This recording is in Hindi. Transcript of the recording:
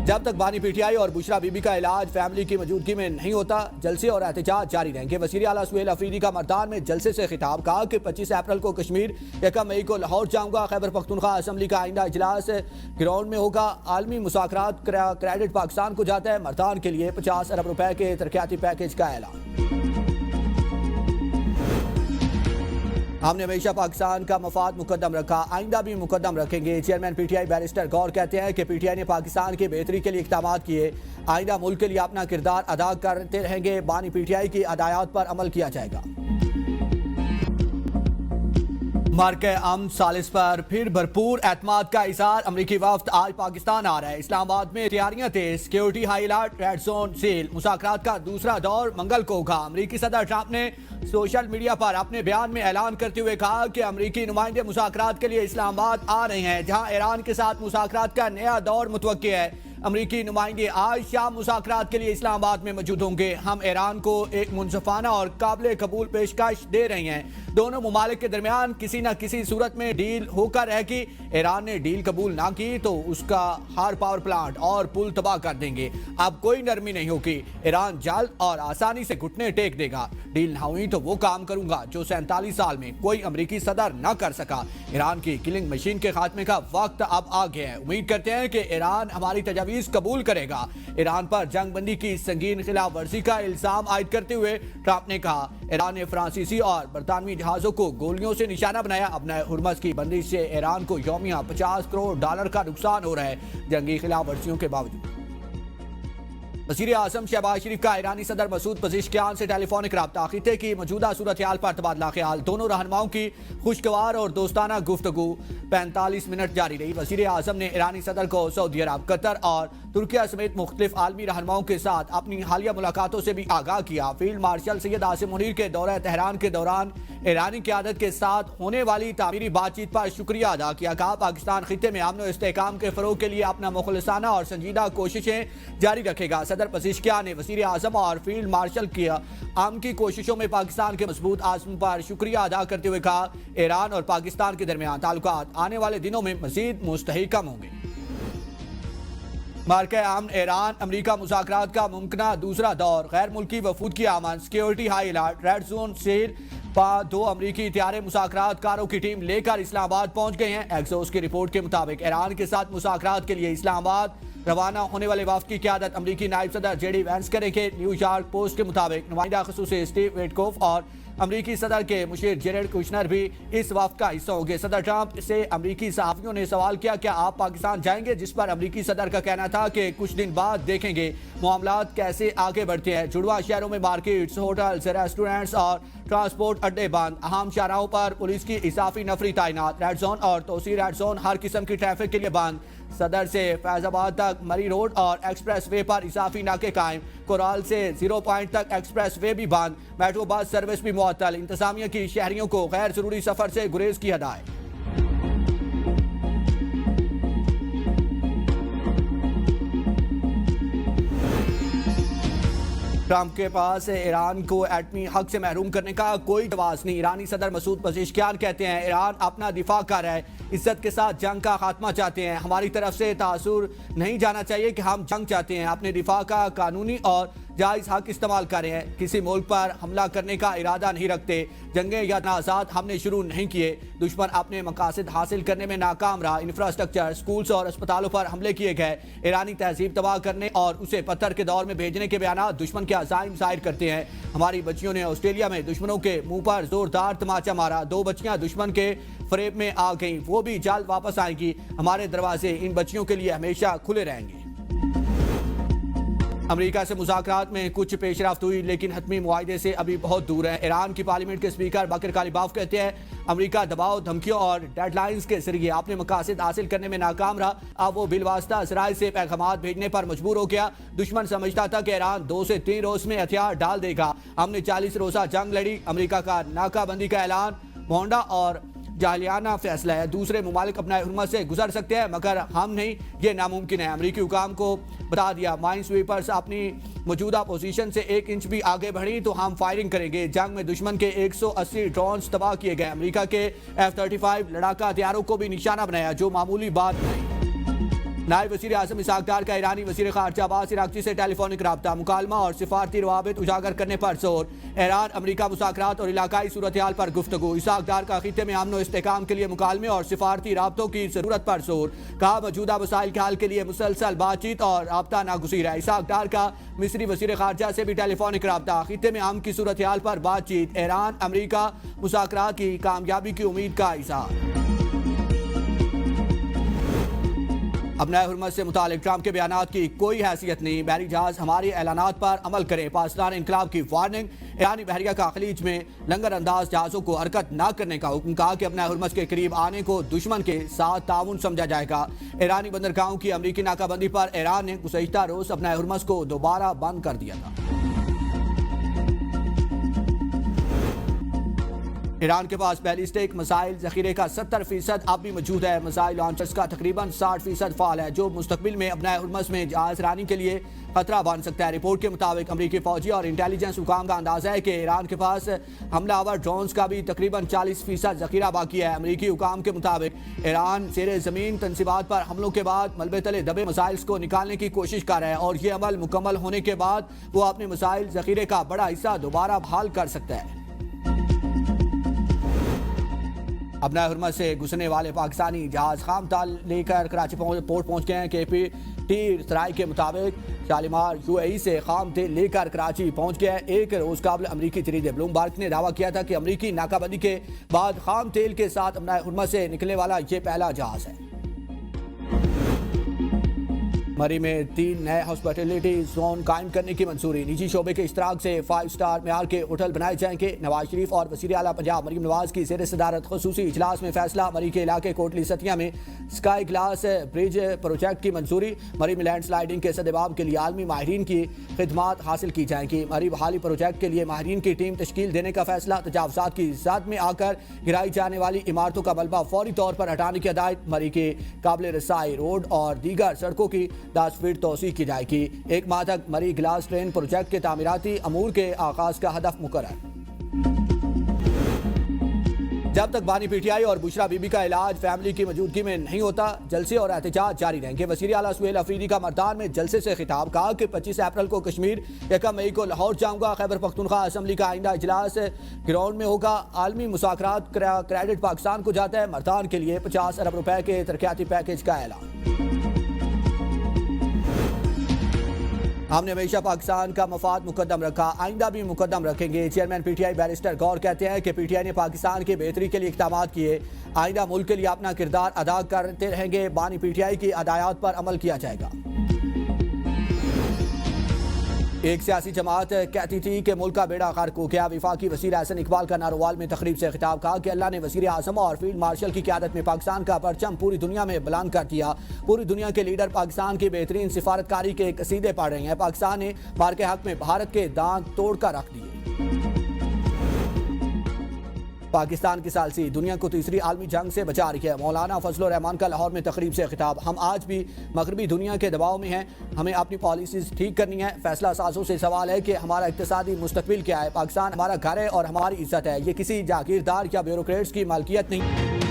जब तक बानी पीटीआई और बुशरा बीबी का इलाज फैमिली की मौजूदगी में नहीं होता, जलसे और एहतजाज जारी रहेंगे। वज़ीर आला सुहेल अफरीदी का मर्दान में जलसे से खिताब, कहा कि 25 अप्रैल को कश्मीर, 1 मई को लाहौर जाऊंगा। खैबर पख्तूनख्वा असम्बली का आइंदा इजलास ग्राउंड में होगा। आलमी मुज़ाकरात क्रेडिट पाकिस्तान को जाता है। मर्दान के लिए 50 अरब रुपए के तरक्याती पैकेज का ऐलान। हमने हमेशा पाकिस्तान का मफाद मुकद्दम रखा, आइंदा भी मुकद्दम रखेंगे। चेयरमैन पीटीआई बैरिस्टर गौर कहते हैं कि पीटीआई ने पाकिस्तान की बेहतरी के लिए इक़दाम किए, आइंदा मुल्क के लिए अपना किरदार अदा करते रहेंगे। बानी पीटीआई की हदायत पर अमल किया जाएगा। मार्के अमन सालिस पर फिर भरपूर एतमाद का इज़हार। अमरीकी वफ्द आज पाकिस्तान आ रहा है। इस्लामाबाद में तैयारियां तेज, security high alert, red zone seal. मुज़ाकरात का दूसरा दौर मंगल को होगा। अमरीकी सदर ट्रंप ने सोशल मीडिया पर अपने बयान में ऐलान करते हुए कहा कि अमरीकी नुमाइंदे मुज़ाकरात के लिए इस्लामाबाद आ रहे हैं, जहां ईरान के साथ मुज़ाकरात का नया दौर मुतवक्की है। अमरीकी नुमाइंदे आज शाम मुज़ाकरात के लिए इस्लामाबाद में मौजूद होंगे। हम ईरान को एक मुनसफाना और काबिल कबूल पेशकश दे रहे हैं। दोनों ममालिक के दरमियान किसी न किसी सूरत में डील होकर रहेगी। ईरान ने डील कबूल ना की तो उसका हर पावर प्लांट और पुल तबाह कर देंगे। अब कोई नरमी नहीं होगी। ईरान जल्द और आसानी से घुटने टेक देगा। डील ना हुई तो वो काम करूंगा जो 47 साल में कोई अमरीकी सदर न कर सका। ईरान की किलिंग मशीन के खात्मे का वक्त अब आ गया है। उम्मीद करते हैं कि ईरान हमारी तजावीज़ कबूल करेगा। ईरान पर जंग बंदी की संगीन खिलाफ वर्जी का इल्जाम आयद करते हुए ट्रंप ने कहा, ईरान ने फ्रांसीसी और बरतानवी जहाजों को गोलियों से निशाना बनाया। अपने हुर्मस की बंदिश से ईरान को यौमिया $50 करोड़ का नुकसान हो रहा है, जंगी खिलाफ वर्जियों के बावजूद। वज़ीर आज़म शहबाज शरीफ का ईरानी सदर मसूद पज़ेश्कियान से टेलीफोनिक रब्ता, खित्ते की मौजूदा सूरत हाल पर तबादला ख्याल। दोनों रहनुमाओं की खुशगवार और दोस्ताना गुफ्तगू 45 मिनट जारी रही। वज़ीर आज़म ने ईरानी सदर को सऊदी अरब, कतर और तुर्किया समेत मुख्तलिफ आलमी रहनुमाओं के साथ अपनी हालिया मुलाकातों से भी आगाह किया। फील्ड मार्शल सैयद आसिम मुनीर के दौरे तेहरान के दौरान ईरानी क़यादत के साथ होने वाली तामीरी बातचीत पर शुक्रिया अदा किया। कहा, पाकिस्तान खित्ते में अमन और इस्तेहकाम के फ़रोग़ के लिए अपना मुखलिसाना और संजीदा कोशिशें जारी रखेगा। सदर पज़ेश्कियान ने वज़ीर आज़म और फील्ड मार्शल की आम की कोशिशों में पाकिस्तान के मजबूत आज़म पर शुक्रिया अदा करते हुए कहा, ईरान और पाकिस्तान के दरमियान ताल्लुकात आने वाले दिनों में मज़ीद मुस्तहकम होंगे। मार्के अमन ईरान अमरीका मुज़ाकरात का मुमकिना दूसरा दौर, गैर मुल्की वफूद की आमद, security high alert, red zone seal. 2 अमरीकी त्यारे मुज़ाकरात कारों की टीम लेकर इस्लामाबाद पहुंच गए हैं। एक्सोस की रिपोर्ट के मुताबिक ईरान के साथ मुज़ाकरात के लिए इस्लामाबाद रवाना होने वाले वफ़द की क़यादत अमरीकी नायब सदर जेडी वैंस करेंगे। न्यूयॉर्क पोस्ट के मुताबिक नुमाइंदा ख़ुसूसी स्टीव विटकोफ और अमरीकी सदर के मुशीर जेरेड कुशनर भी इस वफ़द का हिस्सा होंगे। सदर ट्रंप से अमरीकी सहाफ़ियों ने सवाल किया, क्या आप पाकिस्तान जाएंगे, जिस पर अमरीकी सदर का कहना था कि कुछ दिन बाद देखेंगे मामलात कैसे आगे बढ़ते हैं। जुड़वा शहरों में मार्केट्स, होटल्स, रेस्टोरेंट्स और ट्रांसपोर्ट अड्डे बंद। अहम शाहराहों पर पुलिस की इजाफी नफरी तैनात। रेड जोन और तोसी रेड जोन हर किस्म की ट्रैफिक के लिए बंद। सदर से फैजाबाद तक मरी रोड और एक्सप्रेस वे पर इजाफी नाके कायम। कोराल से 0 पॉइंट तक एक्सप्रेस वे भी बंद। मेट्रो बस सर्विस भी मुअत्तल। इंतजामिया की शहरियों को गैर जरूरी सफर से गुरेज की हदायत। ट्रंप के पास ईरान को एटमी हक से महरूम करने का कोई जवाब नहीं। ईरानी सदर मसूद पज़ेश्कियान कहते हैं, ईरान अपना दिफा कर रहा है, इज्जत के साथ जंग का खात्मा चाहते हैं। हमारी तरफ से तासुर नहीं जाना चाहिए कि हम जंग चाहते हैं, अपने दिफा का कानूनी और जायज़ हक इस्तेमाल कर रहे हैं। किसी मुल्क पर हमला करने का इरादा नहीं रखते। जंगें या तनाज़ात हमने शुरू नहीं किए। दुश्मन अपने मकासद हासिल करने में नाकाम रहा। इंफ्रास्ट्रक्चर, स्कूल्स और अस्पतालों पर हमले किए गए। ईरानी तहजीब तबाह करने और उसे पत्थर के दौर में भेजने के बयान दुश्मन के अज़ाइम जाहिर करते हैं। हमारी बच्चियों ने ऑस्ट्रेलिया में दुश्मनों के मुंह पर जोरदार तमाचा मारा। 2 बच्चियां दुश्मन के फरेब में आ गईं, वो भी जल्द वापस आएंगी। हमारे दरवाजे इन बच्चियों के लिए हमेशा खुले रहेंगे। अमेरिका से मुज़ाकरात में कुछ पेशरफ्त हुई, लेकिन हतमी मुआहदे से अभी बहुत दूर है। ईरान की पार्लियामेंट के स्पीकर बकर कालिबाफ कहते हैं, अमेरिका दबाव, धमकियों और डेडलाइंस के जरिए अपने मकासद हासिल करने में नाकाम रहा। अब वो बिलवास्ता ज़राए से पैगामात भेजने पर मजबूर हो गया। दुश्मन समझता था कि ईरान 2 से 3 रोज में हथियार डाल देगा। हमने 40 रोज़ा जंग लड़ी। अमेरिका का नाकाबंदी का ऐलान मोहंडा और जालियाना फैसला है। दूसरे ममालिक अपना हुर्मत से गुजर सकते हैं, मगर हम नहीं, ये नामुमकिन है। अमरीकी हुकाम को बता दिया, माइन स्वीपर्स अपनी मौजूदा पोजीशन से 1 इंच भी आगे बढ़ी तो हम फायरिंग करेंगे। जंग में दुश्मन के 180 ड्रोन्स तबाह किए गए। अमेरिका के F-35 लड़ाका हथियारों को भी निशाना बनाया, जो मामूली बात नहीं। नायब वज़ीर आज़म इसहाक डार का ईरानी वज़ीर ख़ारजा अब्बास अराग़ची से टेलीफोनिक रब्ता, मुकालमा और सिफारती रवाबित उजागर करने पर जोर। ईरान अमरीका मुज़ाकरात और इलाकाई सूरत हाल पर गुफ्तगू। इसहाक डार का खित्ते में अमन व इस्तेहकाम के लिए मुकालमे और सिफारती राब्तों की ज़रूरत पर जोर। कहा मौजूदा मसाइल के हल के लिए मुसलसल बातचीत और राब्ता नागुज़ीर है। इसहाक डार का मिस्री वज़ीर ख़ारजा से भी टेलीफोनिक रब्ता, खित्ते में अमन की सूरत हाल पर बातचीत। ईरान अमरीका मुज़ाकरात की कामयाबी की उम्मीद का इज़हार। अपना हुर्मत से मुतालिक ट्रंप के बयानात की कोई हैसियत नहीं, बहरी जहाज हमारे ऐलानात पर अमल करें। पाकिस्तान इनकलाब की वार्निंग। ईरानी बहरिया का खलीज में लंगर अंदाज जहाज़ों को हरकत न करने का हुक्म। कहा कि अपना हुर्मत के करीब आने को दुश्मन के साथ ताउन समझा जाएगा। ईरानी बंदरगाहों की अमरीकी नाकाबंदी पर ईरान ने गुज़श्ता रोज अपना हुर्मत को दोबारा बंद कर दिया था। ईरान के पास बैलिस्टिक मिसाइल जखीरे का 70% अब भी मौजूद है। मिसाइल लॉन्चर्स का तकरीबन 60% फाल है, जो मुस्तकबिल में अपना हुर्मस में जहाज रानी के लिए खतरा बन सकता है। रिपोर्ट के मुताबिक अमरीकी फौजी और इंटेलिजेंस हुकाम का अंदाजा है कि ईरान के पास हमलावर ड्रोन्स का भी तकरीबन 40% जखीरा बाकी है। अमरीकी हुकाम के मुताबिक ईरान ज़ेरे ज़मीन तनसीबात पर हमलों के बाद मलबे तले दबे मिसाइल्स को निकालने की कोशिश कर रहा है और ये अमल मुकम्मल होने के बाद वो अपने मिसाइल जखीरे का बड़ा हिस्सा दोबारा बहाल कर सकता है। अपना हुर्मत से घुसने वाले पाकिस्तानी जहाज खाम ताल लेकर कराची पोर्ट पहुंच गए हैं। KPT सराय के मुताबिक शालीमार UAE से खाम तेल लेकर कराची पहुंच गया है। एक रोज काबिल अमरीकी जरीदे ब्लूमबर्ग ने दावा किया था कि अमरीकी नाकाबंदी के बाद खाम तेल के साथ अपना हुर्मत से निकलने वाला ये पहला जहाज है। मरी में 3 नए हॉस्पिटलिटी जोन कायम करने की मंजूरी। निजी शोबे के इश्तराक से 5 स्टार मेयार के होटल बनाए जाएंगे। नवाज शरीफ और वज़ीर आला पंजाब मरीम नवाज की ज़ेर सदारत ख़ुसूसी इजलास में फैसला। मरी के इलाके कोटली सतिया में स्काई ग्लास ब्रिज प्रोजेक्ट की मंजूरी। मरी में लैंड स्लाइडिंग के सदेबाब के लिए आलमी माहिरीन की खिदमात हासिल की जाएंगी। मरी बहाली प्रोजेक्ट के लिए माहिरीन की टीम तश्कील देने का फैसला। तजावज़ात की ज़द में आकर गिराई जाने वाली इमारतों का मलबा फौरी तौर पर हटाने की हदायत। मरी के काबिल रसाई रोड और दीगर सड़कों की 10 फीट तोसी की जाएगी। 1 माह तक मरी ग्लास ट्रेन प्रोजेक्ट के तामीराती अमूर के आगाज का हदफ मुकर्रर। जब तक बानी PTI और बुशरा बीबी का इलाज फैमिली की मौजूदगी में नहीं होता, जलसे और एहतजाज जारी रहेंगे। वज़ीर आला सुहेल अफरीदी का मर्दान में जलसे से खिताब। कहा कि 25 अप्रैल को कश्मीर, 1 मई को लाहौर जाऊंगा। खैबर पख्तूनख्वा असम्बली का आइंदा इजलास ग्राउंड में होगा। आलमी मुज़ाकरात क्रेडिट पाकिस्तान को जाता है। मर्दान के लिए 50 अरब रुपए के तरक्याती पैकेज का ऐलान। हमने हमेशा पाकिस्तान का मफाद मुकद्दम रखा, आइंदा भी मुकद्दम रखेंगे। चेयरमैन PTI बैरिस्टर गौर कहते हैं कि PTI ने पाकिस्तान की बेहतरी के लिए इक़दाम किए, आइंदा मुल्क के लिए अपना किरदार अदा करते रहेंगे। बानी PTI की हदायत पर अमल किया जाएगा। एक सियासी जमात कहती थी कि मुल्क का बेड़ा गर्क हो गया। वफाकी वज़ीर एहसन इकबाल का नारोवाल में तकरीब से खिताब। कहा कि अल्लाह ने वज़ीर आज़म और फील्ड मार्शल की क़यादत में पाकिस्तान का परचम पूरी दुनिया में बुलंद कर दिया। पूरी दुनिया के लीडर पाकिस्तान की बेहतरीन सिफारतकारी के कसीदे पढ़ रहे हैं। पाकिस्तान ने मार के हक में भारत के दांत तोड़ कर रख दिए। पाकिस्तान की सालसी दुनिया को तीसरी आलमी जंग से बचा रही है। मौलाना फजलुर रहमान का लाहौर में तकरीब से खिताब। हम आज भी मगरबी दुनिया के दबाव में हैं, हमें अपनी पॉलिसीज ठीक करनी है। फैसला साजों से सवाल है कि हमारा इक्तिसादी मुस्तकबिल क्या है। पाकिस्तान हमारा घर है और हमारी इज्जत है, ये किसी जागीरदार या ब्यूरोक्रेट्स की मालकियत नहीं।